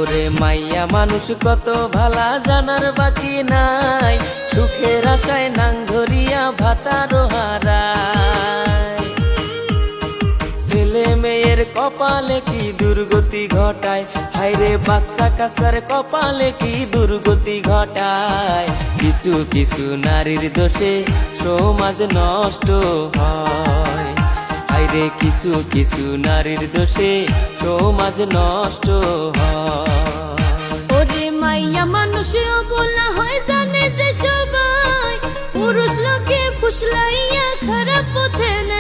ওরে মাইয়া মানুষ কত ভালা জানার বাকি নাই, সুখের আশায় নাং ধরিয়া ভাতারো হারায়। ছেলে মেয়ের কপালে কি দুর্গতি ঘটায়, হায়রে বাচ্চা কাচ্চার কপালে কি দুর্গতি ঘটায়। কিছু কিছু নারীর দোষে সমাজ নষ্ট হয়, হায়রে কিছু কিছু নারীর দোষে সমাজ নষ্ট হয়। ওরে মাইয়া মানুষ অবলা হয় জানে যে সবাই, পুরুষ লোকে ফুসলাইয়া খারাপ পথে নেয়।